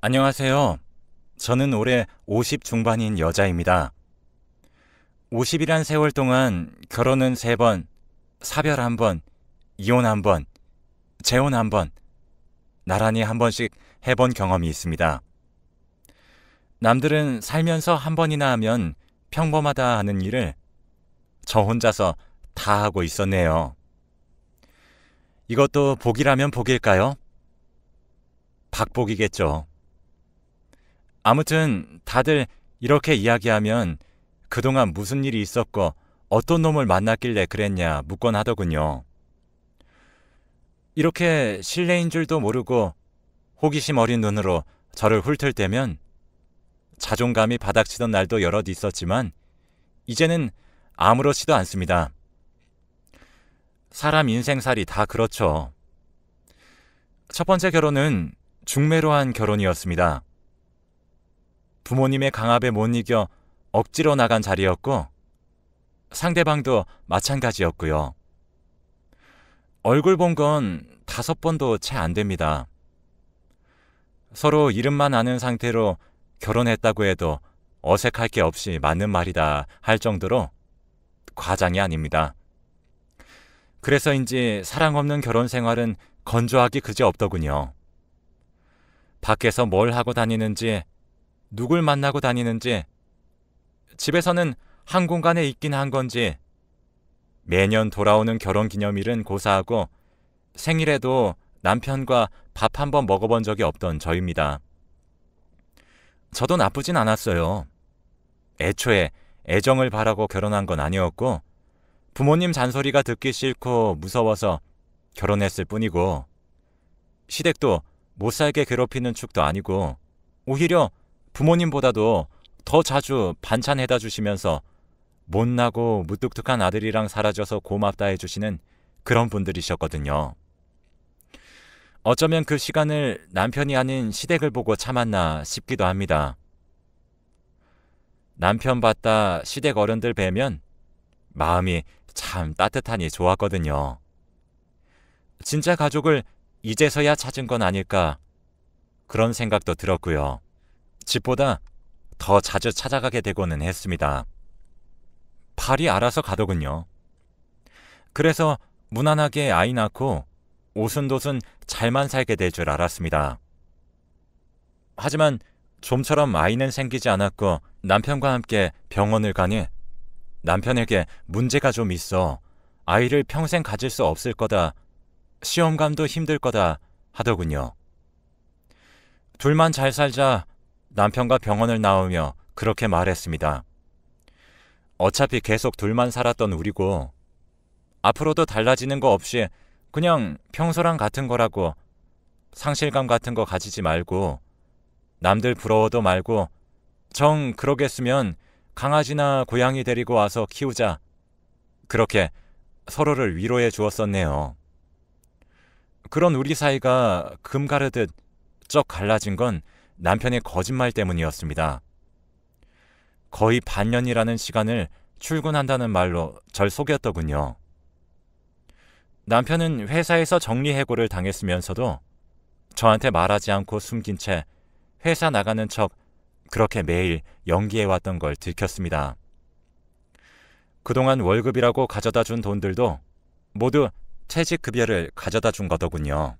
안녕하세요. 저는 올해 50 중반인 여자입니다. 50이란 세월 동안 결혼은 3번, 사별 1번, 이혼 1번, 재혼 1번, 나란히 1번씩 해본 경험이 있습니다. 남들은 살면서 1번이나 하면 평범하다 하는 일을 저 혼자서 다 하고 있었네요. 이것도 복이라면 복일까요? 박복이겠죠. 아무튼 다들 이렇게 이야기하면 그동안 무슨 일이 있었고 어떤 놈을 만났길래 그랬냐 묻곤 하더군요. 이렇게 실례인 줄도 모르고 호기심 어린 눈으로 저를 훑을 때면 자존감이 바닥치던 날도 여럿 있었지만 이제는 아무렇지도 않습니다. 사람 인생살이 다 그렇죠. 첫 번째 결혼은 중매로 한 결혼이었습니다. 부모님의 강압에 못 이겨 억지로 나간 자리였고 상대방도 마찬가지였고요. 얼굴 본 건 5번도 채 안 됩니다. 서로 이름만 아는 상태로 결혼했다고 해도 어색할 게 없이 맞는 말이다 할 정도로 과장이 아닙니다. 그래서인지 사랑 없는 결혼 생활은 건조하기 그지없더군요. 밖에서 뭘 하고 다니는지, 누굴 만나고 다니는지, 집에서는 한 공간에 있긴 한 건지, 매년 돌아오는 결혼기념일은 고사하고 생일에도 남편과 밥 한 번 먹어본 적이 없던 저입니다. 저도 나쁘진 않았어요. 애초에 애정을 바라고 결혼한 건 아니었고 부모님 잔소리가 듣기 싫고 무서워서 결혼했을 뿐이고 시댁도 못살게 괴롭히는 축도 아니고 오히려 부모님보다도 더 자주 반찬 해다 주시면서 못나고 무뚝뚝한 아들이랑 사라져서 고맙다 해주시는 그런 분들이셨거든요. 어쩌면 그 시간을 남편이 아닌 시댁을 보고 참았나 싶기도 합니다. 남편 봤다 시댁 어른들 뵈면 마음이 참 따뜻하니 좋았거든요. 진짜 가족을 이제서야 찾은 건 아닐까 그런 생각도 들었고요. 집보다 더 자주 찾아가게 되고는 했습니다. 팔이 알아서 가더군요. 그래서 무난하게 아이 낳고 오순도순 잘만 살게 될 줄 알았습니다. 하지만 좀처럼 아이는 생기지 않았고 남편과 함께 병원을 가니 남편에게 문제가 좀 있어 아이를 평생 가질 수 없을 거다, 시험감도 힘들 거다 하더군요. 둘만 잘 살자 남편과 병원을 나오며 그렇게 말했습니다. 어차피 계속 둘만 살았던 우리고 앞으로도 달라지는 거 없이 그냥 평소랑 같은 거라고 상실감 같은 거 가지지 말고 남들 부러워도 말고 정 그러겠으면 강아지나 고양이 데리고 와서 키우자. 그렇게 서로를 위로해 주었었네요. 그런 우리 사이가 금 가르듯 쩍 갈라진 건 남편의 거짓말 때문이었습니다. 거의 반년이라는 시간을 출근한다는 말로 절 속였더군요. 남편은 회사에서 정리해고를 당했으면서도 저한테 말하지 않고 숨긴 채 회사 나가는 척 그렇게 매일 연기해왔던 걸 들켰습니다. 그동안 월급이라고 가져다 준 돈들도 모두 퇴직급여를 가져다 준 거더군요.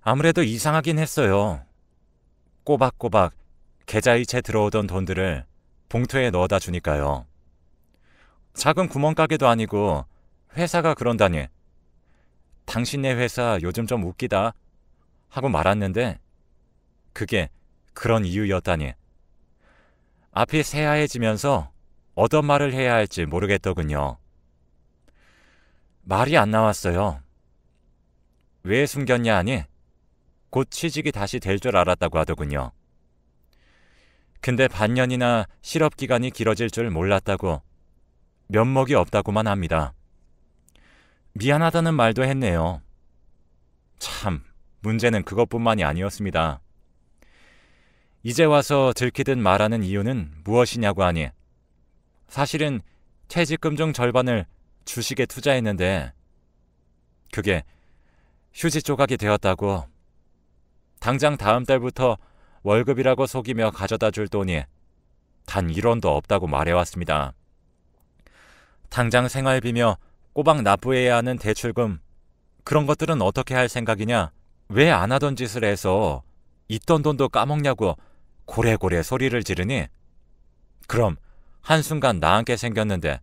아무래도 이상하긴 했어요. 꼬박꼬박 계좌이체 들어오던 돈들을 봉투에 넣어다 주니까요. 작은 구멍가게도 아니고 회사가 그런다니. 당신네 회사 요즘 좀 웃기다 하고 말았는데 그게 그런 이유였다니. 앞이 새하얘지면서 어떤 말을 해야 할지 모르겠더군요. 말이 안 나왔어요. 왜 숨겼냐 하니 곧 취직이 다시 될 줄 알았다고 하더군요. 근데 반년이나 실업기간이 길어질 줄 몰랐다고 면목이 없다고만 합니다. 미안하다는 말도 했네요. 참, 문제는 그것뿐만이 아니었습니다. 이제 와서 들키듯 말하는 이유는 무엇이냐고 하니 사실은 퇴직금 중 절반을 주식에 투자했는데 그게 휴지 조각이 되었다고 당장 다음 달부터 월급이라고 속이며 가져다 줄 돈이 단 1원도 없다고 말해왔습니다. 당장 생활비며 꼬박 납부해야 하는 대출금, 그런 것들은 어떻게 할 생각이냐? 왜 안 하던 짓을 해서 있던 돈도 까먹냐고 고래고래 소리를 지르니? 그럼 한순간 나앉게 생겼는데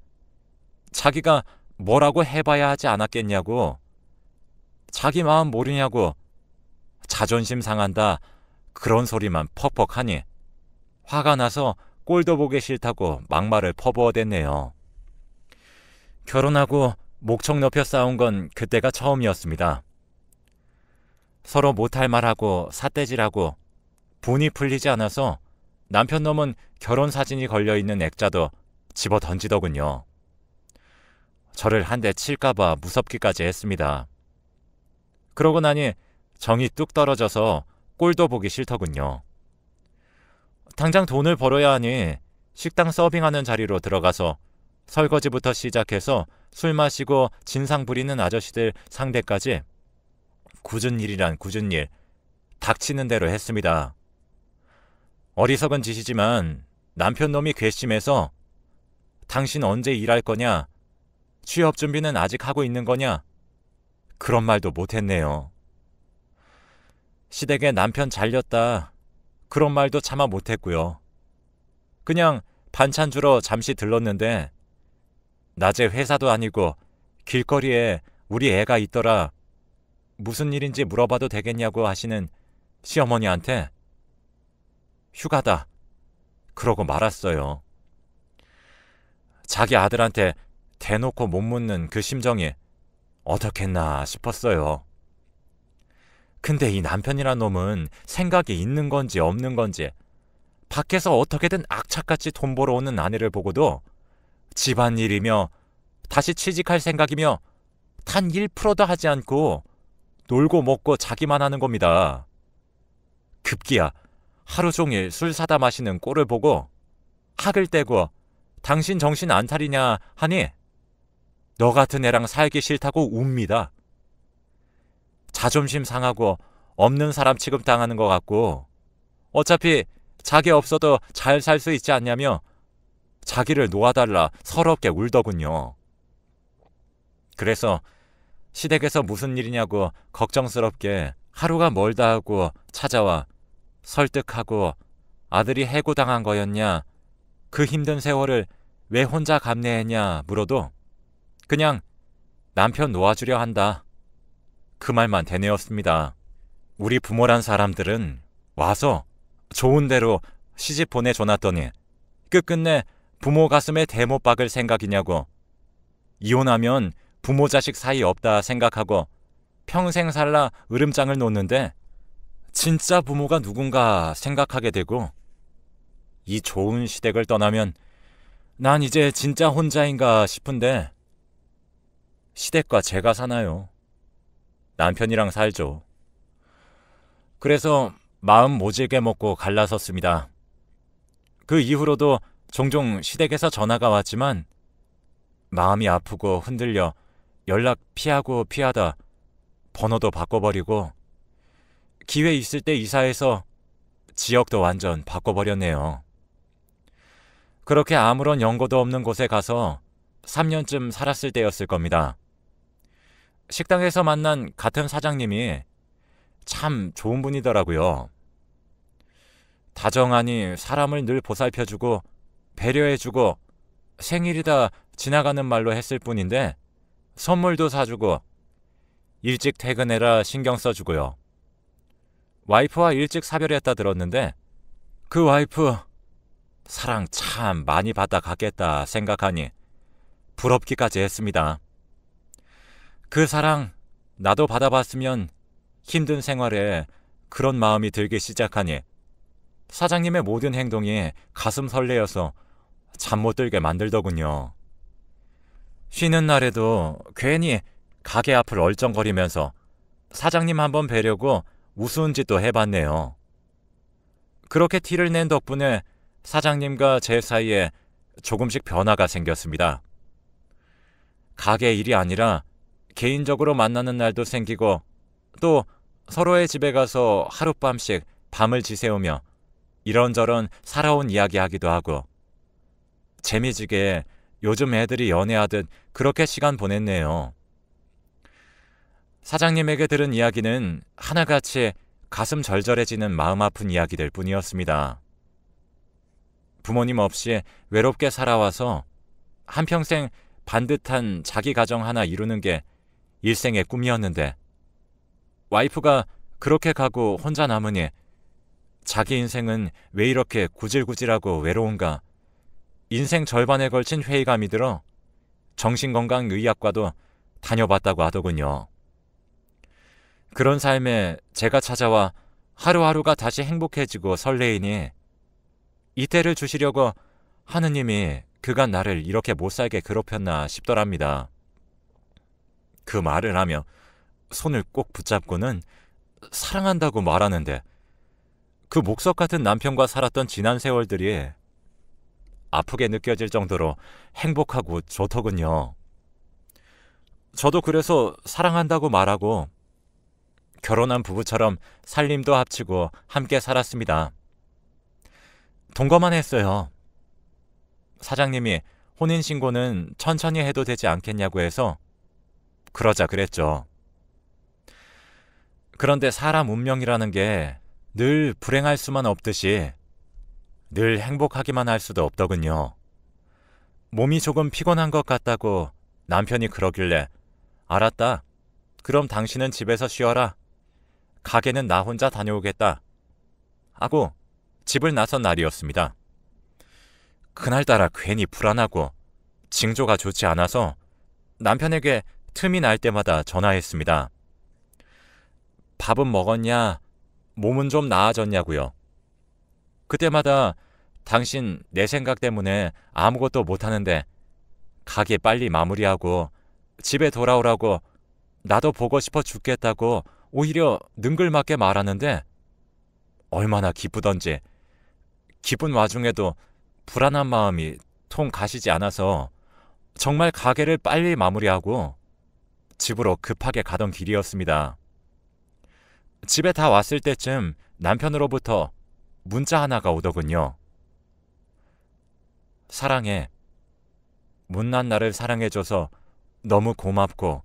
자기가 뭐라고 해봐야 하지 않았겠냐고. 자기 마음 모르냐고. 자존심 상한다, 그런 소리만 퍽퍽하니 화가 나서 꼴도 보기 싫다고 막말을 퍼부어댔네요. 결혼하고 목청 높여 싸운 건 그때가 처음이었습니다. 서로 못할 말하고 삿대질하고 분이 풀리지 않아서 남편 놈은 결혼 사진이 걸려있는 액자도 집어 던지더군요. 저를 한 대 칠까봐 무섭기까지 했습니다. 그러고 나니 정이 뚝 떨어져서 꼴도 보기 싫더군요. 당장 돈을 벌어야 하니 식당 서빙하는 자리로 들어가서 설거지부터 시작해서 술 마시고 진상 부리는 아저씨들 상대까지 굳은 일이란 굳은 일, 닥치는 대로 했습니다. 어리석은 짓이지만 남편 놈이 괘씸해서 당신 언제 일할 거냐? 취업 준비는 아직 하고 있는 거냐? 그런 말도 못했네요. 시댁에 남편 잘렸다, 그런 말도 차마 못했고요. 그냥 반찬 주러 잠시 들렀는데 낮에 회사도 아니고 길거리에 우리 애가 있더라, 무슨 일인지 물어봐도 되겠냐고 하시는 시어머니한테 휴가다, 그러고 말았어요. 자기 아들한테 대놓고 못 묻는 그 심정이 어떻겠나 싶었어요. 근데 이 남편이란 놈은 생각이 있는 건지 없는 건지 밖에서 어떻게든 악착같이 돈 벌어오는 아내를 보고도 집안일이며 다시 취직할 생각이며 단 1%도 하지 않고 놀고 먹고 자기만 하는 겁니다. 급기야 하루 종일 술 사다 마시는 꼴을 보고 학을 떼고 당신 정신 안 차리냐 하니 너 같은 애랑 살기 싫다고 웁니다. 자존심 상하고 없는 사람 취급당하는 것 같고 어차피 자기 없어도 잘 살 수 있지 않냐며 자기를 놓아달라 서럽게 울더군요. 그래서 시댁에서 무슨 일이냐고 걱정스럽게 하루가 멀다 하고 찾아와 설득하고 아들이 해고당한 거였냐, 그 힘든 세월을 왜 혼자 감내했냐 물어도 그냥 남편 놓아주려 한다, 그 말만 되뇌었습니다. 우리 부모란 사람들은 와서 좋은 대로 시집 보내줘놨더니 끝끝내 부모 가슴에 대못 박을 생각이냐고, 이혼하면 부모 자식 사이 없다 생각하고 평생 살라 으름장을 놓는데 진짜 부모가 누군가 생각하게 되고, 이 좋은 시댁을 떠나면 난 이제 진짜 혼자인가 싶은데 시댁과 제가 사나요? 남편이랑 살죠. 그래서 마음 모질게 먹고 갈라섰습니다. 그 이후로도 종종 시댁에서 전화가 왔지만 마음이 아프고 흔들려 연락 피하고 피하다 번호도 바꿔버리고 기회 있을 때 이사해서 지역도 완전 바꿔버렸네요. 그렇게 아무런 연고도 없는 곳에 가서 3년쯤 살았을 때였을 겁니다. 식당에서 만난 같은 사장님이 참 좋은 분이더라고요. 다정하니 사람을 늘 보살펴주고 배려해주고 생일이다 지나가는 말로 했을 뿐인데 선물도 사주고 일찍 퇴근해라 신경 써주고요. 와이프와 일찍 사별했다 들었는데 그 와이프 사랑 참 많이 받아 갔겠다 생각하니 부럽기까지 했습니다. 그 사랑 나도 받아봤으면 힘든 생활에 그런 마음이 들기 시작하니 사장님의 모든 행동이 가슴 설레어서 잠 못 들게 만들더군요. 쉬는 날에도 괜히 가게 앞을 얼쩡거리면서 사장님 한번 뵈려고 우스운 짓도 해봤네요. 그렇게 티를 낸 덕분에 사장님과 제 사이에 조금씩 변화가 생겼습니다. 가게 일이 아니라 개인적으로 만나는 날도 생기고 또 서로의 집에 가서 하룻밤씩 밤을 지새우며 이런저런 살아온 이야기하기도 하고 재미지게 요즘 애들이 연애하듯 그렇게 시간 보냈네요. 사장님에게 들은 이야기는 하나같이 가슴 절절해지는 마음 아픈 이야기들 뿐이었습니다. 부모님 없이 외롭게 살아와서 한평생 반듯한 자기 가정 하나 이루는 게 일생의 꿈이었는데 와이프가 그렇게 가고 혼자 남으니 자기 인생은 왜 이렇게 구질구질하고 외로운가 인생 절반에 걸친 회의감이 들어 정신건강의학과도 다녀봤다고 하더군요. 그런 삶에 제가 찾아와 하루하루가 다시 행복해지고 설레이니 이때를 주시려고 하느님이 그간 나를 이렇게 못살게 괴롭혔나 싶더랍니다. 그 말을 하며 손을 꼭 붙잡고는 사랑한다고 말하는데 그 목석 같은 남편과 살았던 지난 세월들이 아프게 느껴질 정도로 행복하고 좋더군요. 저도 그래서 사랑한다고 말하고 결혼한 부부처럼 살림도 합치고 함께 살았습니다. 동거만 했어요. 사장님이 혼인신고는 천천히 해도 되지 않겠냐고 해서 그러자 그랬죠. 그런데 사람 운명이라는 게 늘 불행할 수만 없듯이 늘 행복하기만 할 수도 없더군요. 몸이 조금 피곤한 것 같다고 남편이 그러길래 알았다. 그럼 당신은 집에서 쉬어라. 가게는 나 혼자 다녀오겠다. 하고 집을 나선 날이었습니다. 그날따라 괜히 불안하고 징조가 좋지 않아서 남편에게 틈이 날 때마다 전화했습니다. 밥은 먹었냐? 몸은 좀 나아졌냐고요. 그때마다 당신 내 생각 때문에 아무것도 못하는데 가게 빨리 마무리하고 집에 돌아오라고 나도 보고 싶어 죽겠다고 오히려 능글맞게 말하는데 얼마나 기쁘던지 기쁜 와중에도 불안한 마음이 통 가시지 않아서 정말 가게를 빨리 마무리하고 집으로 급하게 가던 길이었습니다. 집에 다 왔을 때쯤 남편으로부터 문자 하나가 오더군요. 사랑해. 못난 나를 사랑해줘서 너무 고맙고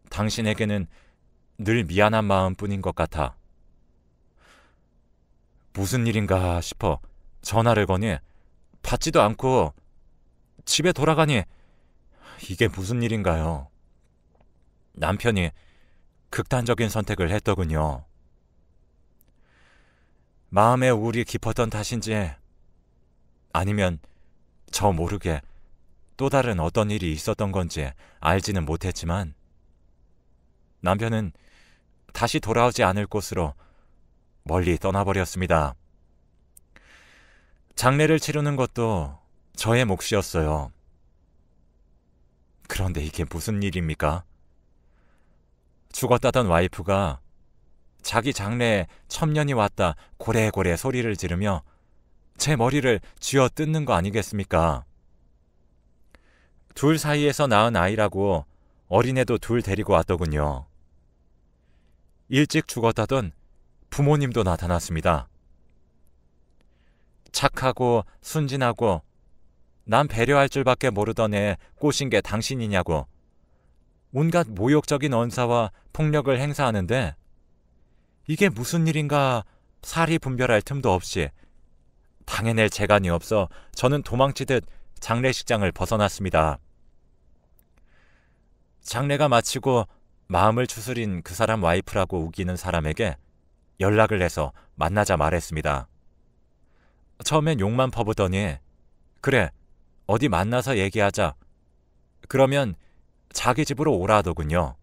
당신에게는 늘 미안한 마음뿐인 것 같아. 무슨 일인가 싶어 전화를 거니 받지도 않고 집에 돌아가니 이게 무슨 일인가요? 남편이 극단적인 선택을 했더군요. 마음의 우울이 깊었던 탓인지 아니면 저 모르게 또 다른 어떤 일이 있었던 건지 알지는 못했지만 남편은 다시 돌아오지 않을 곳으로 멀리 떠나버렸습니다. 장례를 치르는 것도 저의 몫이었어요. 그런데 이게 무슨 일입니까? 죽었다던 와이프가 자기 장래에 첩년이 왔다 고래고래 소리를 지르며 제 머리를 쥐어 뜯는 거 아니겠습니까? 둘 사이에서 낳은 아이라고 어린애도 둘 데리고 왔더군요. 일찍 죽었다던 부모님도 나타났습니다. 착하고 순진하고 난 배려할 줄밖에 모르던 애 꼬신 게 당신이냐고 온갖 모욕적인 언사와 폭력을 행사하는데 이게 무슨 일인가 사리 분별할 틈도 없이 당해낼 재간이 없어 저는 도망치듯 장례식장을 벗어났습니다. 장례가 마치고 마음을 추스린 그 사람 와이프라고 우기는 사람에게 연락을 해서 만나자 말했습니다. 처음엔 욕만 퍼부더니 그래 어디 만나서 얘기하자. 그러면 자기 집으로 오라 하더군요.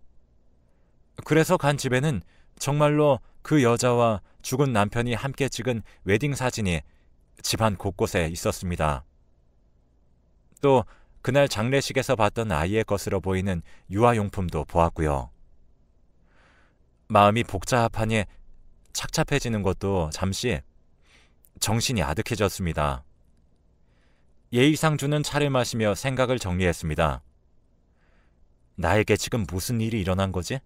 그래서 간 집에는 정말로 그 여자와 죽은 남편이 함께 찍은 웨딩 사진이 집안 곳곳에 있었습니다. 또 그날 장례식에서 봤던 아이의 것으로 보이는 유아용품도 보았고요. 마음이 복잡하니 착잡해지는 것도 잠시 정신이 아득해졌습니다. 예의상 주는 차를 마시며 생각을 정리했습니다. 나에게 지금 무슨 일이 일어난 거지?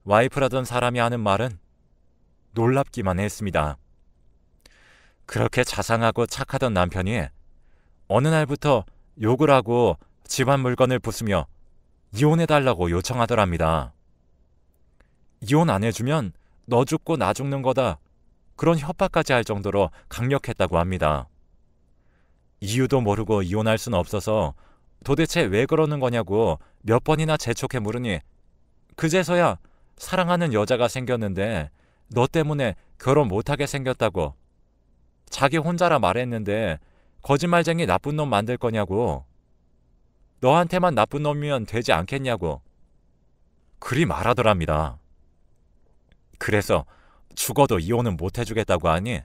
와이프라던 사람이 하는 말은 놀랍기만 했습니다. 그렇게 자상하고 착하던 남편이 어느 날부터 욕을 하고 집안 물건을 부수며 이혼해달라고 요청하더랍니다. 이혼 안 해주면 너 죽고 나 죽는 거다. 그런 협박까지 할 정도로 강력했다고 합니다. 이유도 모르고 이혼할 수는 없어서 도대체 왜 그러는 거냐고 몇 번이나 재촉해 물으니 그제서야 사랑하는 여자가 생겼는데 너 때문에 결혼 못하게 생겼다고, 자기 혼자라 말했는데 거짓말쟁이 나쁜 놈 만들 거냐고, 너한테만 나쁜 놈이면 되지 않겠냐고 그리 말하더랍니다. 그래서 죽어도 이혼은 못 해주겠다고 하니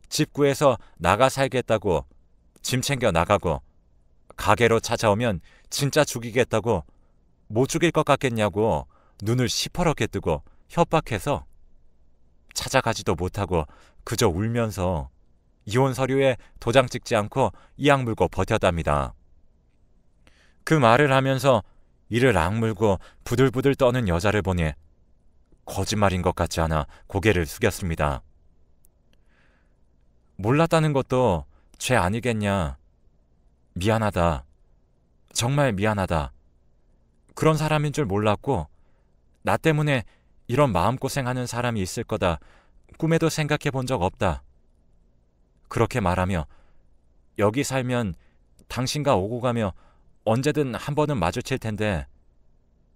집 구해서 나가 살겠다고 짐 챙겨 나가고, 가게로 찾아오면 진짜 죽이겠다고 못 죽일 것 같겠냐고 눈을 시퍼렇게 뜨고 협박해서 찾아가지도 못하고 그저 울면서 이혼 서류에 도장 찍지 않고 이악 물고 버텼답니다. 그 말을 하면서 이를 악물고 부들부들 떠는 여자를 보니 거짓말인 것 같지 않아 고개를 숙였습니다. 몰랐다는 것도 죄 아니겠냐. 미안하다. 정말 미안하다. 그런 사람인 줄 몰랐고 나 때문에 이런 마음고생하는 사람이 있을 거다 꿈에도 생각해 본 적 없다. 그렇게 말하며 여기 살면 당신과 오고 가며 언제든 한 번은 마주칠 텐데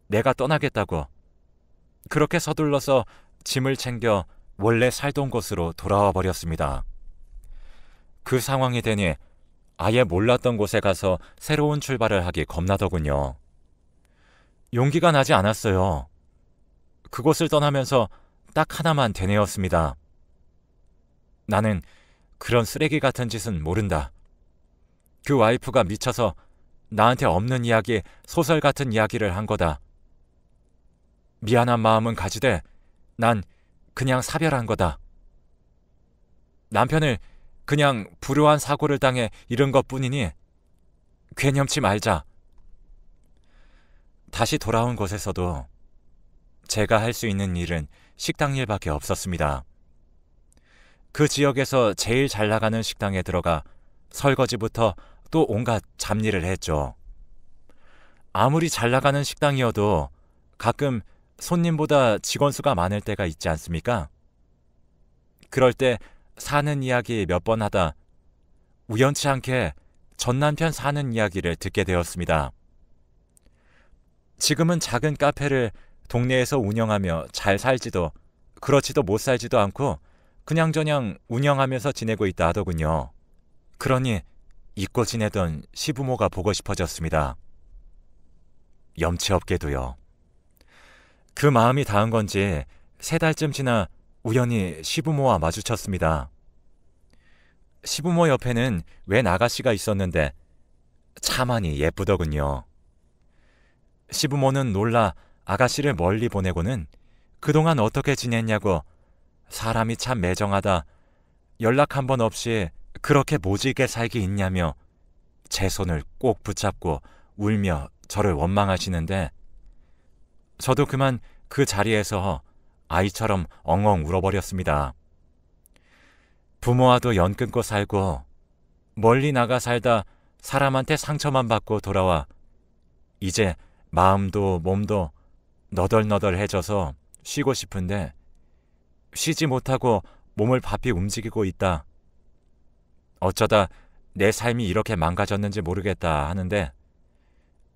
내가 떠나겠다고 그렇게 서둘러서 짐을 챙겨 원래 살던 곳으로 돌아와 버렸습니다. 그 상황이 되니 아예 몰랐던 곳에 가서 새로운 출발을 하기 겁나더군요. 용기가 나지 않았어요. 그곳을 떠나면서 딱 하나만 되뇌었습니다. 나는 그런 쓰레기 같은 짓은 모른다. 그 와이프가 미쳐서 나한테 없는 이야기, 소설 같은 이야기를 한 거다. 미안한 마음은 가지되 난 그냥 사별한 거다. 남편을 그냥 불우한 사고를 당해 잃은 것뿐이니 괴념치 말자. 다시 돌아온 곳에서도 제가 할 수 있는 일은 식당 일밖에 없었습니다. 그 지역에서 제일 잘 나가는 식당에 들어가 설거지부터 또 온갖 잡일을 했죠. 아무리 잘 나가는 식당이어도 가끔 손님보다 직원 수가 많을 때가 있지 않습니까? 그럴 때 사는 이야기 몇 번 하다 우연치 않게 전 남편 사는 이야기를 듣게 되었습니다. 지금은 작은 카페를 동네에서 운영하며 잘 살지도 그렇지도 못 살지도 않고 그냥저냥 운영하면서 지내고 있다 하더군요. 그러니 잊고 지내던 시부모가 보고 싶어졌습니다. 염치 없게도요. 그 마음이 닿은 건지 3달쯤 지나 우연히 시부모와 마주쳤습니다. 시부모 옆에는 웬 아가씨가 있었는데 차만이 예쁘더군요. 시부모는 놀라 아가씨를 멀리 보내고는 그동안 어떻게 지냈냐고 사람이 참 매정하다. 연락 한 번 없이 그렇게 모질게 살기 있냐며 제 손을 꼭 붙잡고 울며 저를 원망하시는데 저도 그만 그 자리에서 아이처럼 엉엉 울어버렸습니다. 부모와도 연 끊고 살고 멀리 나가 살다 사람한테 상처만 받고 돌아와 이제 마음도 몸도 너덜너덜해져서 쉬고 싶은데 쉬지 못하고 몸을 바삐 움직이고 있다. 어쩌다 내 삶이 이렇게 망가졌는지 모르겠다 하는데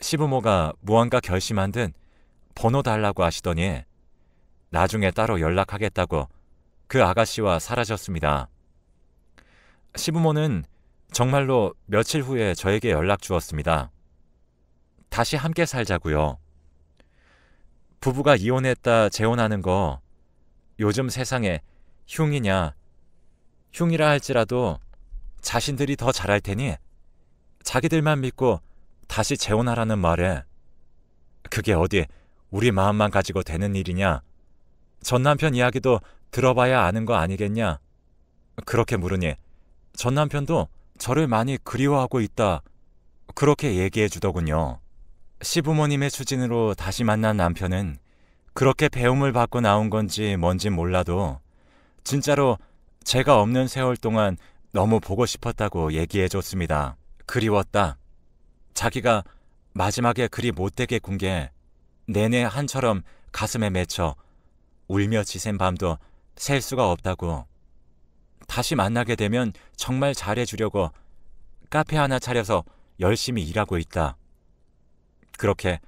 시부모가 무언가 결심한 듯 번호 달라고 하시더니 나중에 따로 연락하겠다고 그 아가씨와 사라졌습니다. 시부모는 정말로 며칠 후에 저에게 연락 주었습니다. 다시 함께 살자고요. 부부가 이혼했다 재혼하는 거 요즘 세상에 흉이냐, 흉이라 할지라도 자신들이 더 잘할 테니 자기들만 믿고 다시 재혼하라는 말에 그게 어디 우리 마음만 가지고 되는 일이냐? 전 남편 이야기도 들어봐야 아는 거 아니겠냐? 그렇게 물으니 전 남편도 저를 많이 그리워하고 있다. 그렇게 얘기해 주더군요. 시부모님의 추진으로 다시 만난 남편은 그렇게 배움을 받고 나온 건지 뭔진 몰라도 진짜로 제가 없는 세월 동안 너무 보고 싶었다고 얘기해줬습니다. 그리웠다. 자기가 마지막에 그리 못되게 군 게 내내 한처럼 가슴에 맺혀 울며 지샌 밤도 셀 수가 없다고. 다시 만나게 되면 정말 잘해주려고 카페 하나 차려서 열심히 일하고 있다. 그렇게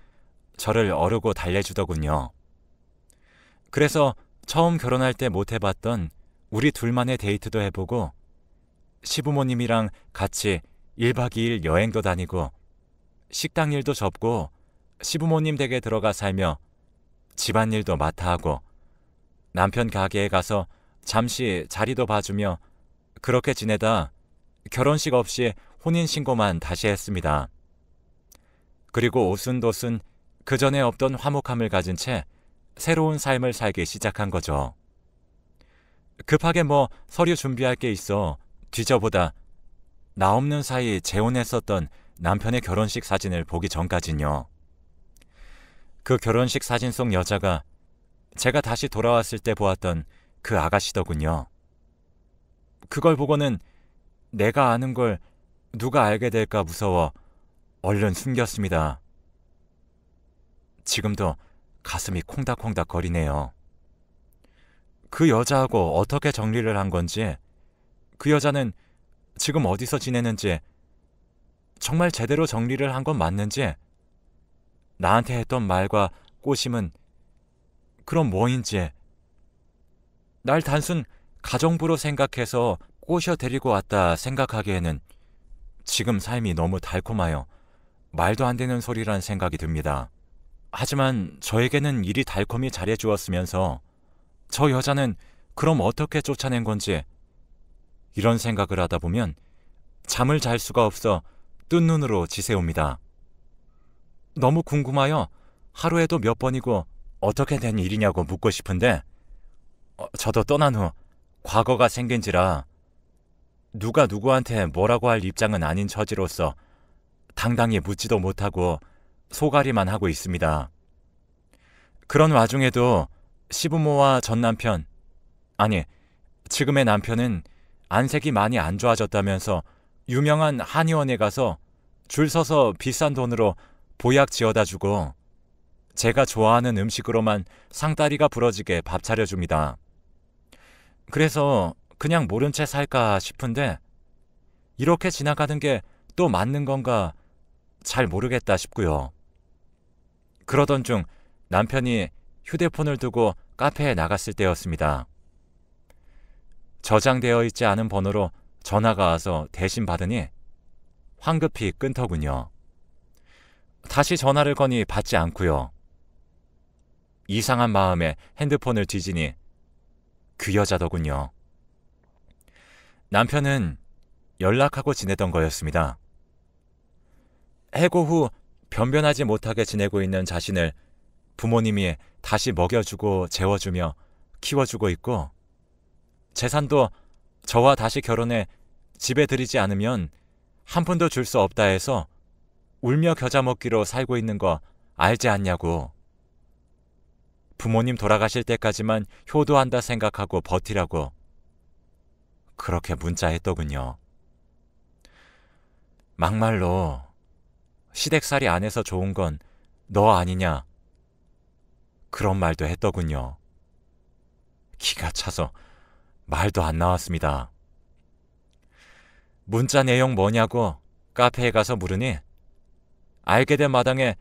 저를 어르고 달래주더군요. 그래서 처음 결혼할 때 못 해봤던 우리 둘만의 데이트도 해보고 시부모님이랑 같이 1박 2일 여행도 다니고 식당 일도 접고 시부모님 댁에 들어가 살며 집안일도 맡아 하고 남편 가게에 가서 잠시 자리도 봐주며 그렇게 지내다 결혼식 없이 혼인신고만 다시 했습니다. 그리고 오순도순 그전에 없던 화목함을 가진 채 새로운 삶을 살기 시작한 거죠. 급하게 서류 준비할 게 있어 뒤져보다 나 없는 사이 재혼했었던 남편의 결혼식 사진을 보기 전까진요. 그 결혼식 사진 속 여자가 제가 다시 돌아왔을 때 보았던 그 아가씨더군요. 그걸 보고는 내가 아는 걸 누가 알게 될까 무서워 얼른 숨겼습니다. 지금도 가슴이 콩닥콩닥 거리네요. 그 여자하고 어떻게 정리를 한 건지, 그 여자는 지금 어디서 지내는지, 정말 제대로 정리를 한 건 맞는지, 나한테 했던 말과 꼬심은 그럼 뭐인지, 날 단순 가정부로 생각해서 꼬셔 데리고 왔다 생각하기에는 지금 삶이 너무 달콤하여 말도 안 되는 소리란 생각이 듭니다. 하지만 저에게는 일이 달콤히 잘해주었으면서 저 여자는 그럼 어떻게 쫓아낸 건지, 이런 생각을 하다 보면 잠을 잘 수가 없어 뜬 눈으로 지새웁니다. 너무 궁금하여 하루에도 몇 번이고 어떻게 된 일이냐고 묻고 싶은데 저도 떠난 후 과거가 생긴지라 누가 누구한테 뭐라고 할 입장은 아닌 처지로서 당당히 묻지도 못하고 소가리만 하고 있습니다. 그런 와중에도 시부모와 전 남편, 아니 지금의 남편은 안색이 많이 안 좋아졌다면서 유명한 한의원에 가서 줄 서서 비싼 돈으로 보약 지어다 주고 제가 좋아하는 음식으로만 상다리가 부러지게 밥 차려줍니다. 그래서 그냥 모른 채 살까 싶은데 이렇게 지나가는 게 또 맞는 건가 잘 모르겠다 싶고요. 그러던 중 남편이 휴대폰을 두고 카페에 나갔을 때였습니다. 저장되어 있지 않은 번호로 전화가 와서 대신 받으니 황급히 끊더군요. 다시 전화를 거니 받지 않고요. 이상한 마음에 핸드폰을 뒤지니 그 여자더군요. 남편은 연락하고 지내던 거였습니다. 해고 후 변변하지 못하게 지내고 있는 자신을 부모님이 다시 먹여주고 재워주며 키워주고 있고, 재산도 저와 다시 결혼해 집에 들이지 않으면 한 푼도 줄 수 없다 해서 울며 겨자 먹기로 살고 있는 거 알지 않냐고. 부모님 돌아가실 때까지만 효도한다 생각하고 버티라고 그렇게 문자했더군요. 막말로 시댁살이 안 해서 좋은 건 너 아니냐, 그런 말도 했더군요. 기가 차서 말도 안 나왔습니다. 문자 내용 뭐냐고 카페에 가서 물으니 알게 된 마당에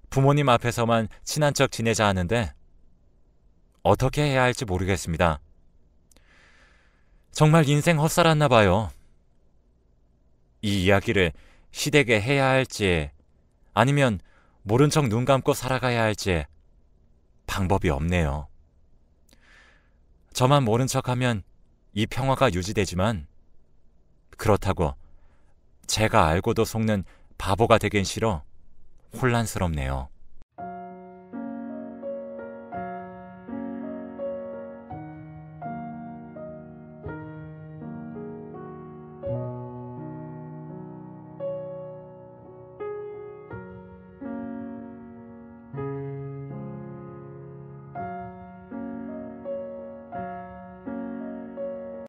부모님 앞에서만 친한 척 지내자 하는데 어떻게 해야 할지 모르겠습니다. 정말 인생 헛살았나 봐요. 이 이야기를 시댁에 해야 할지 아니면 모른 척 눈 감고 살아가야 할지 방법이 없네요. 저만 모른 척하면 이 평화가 유지되지만 그렇다고 제가 알고도 속는 바보가 되긴 싫어 혼란스럽네요.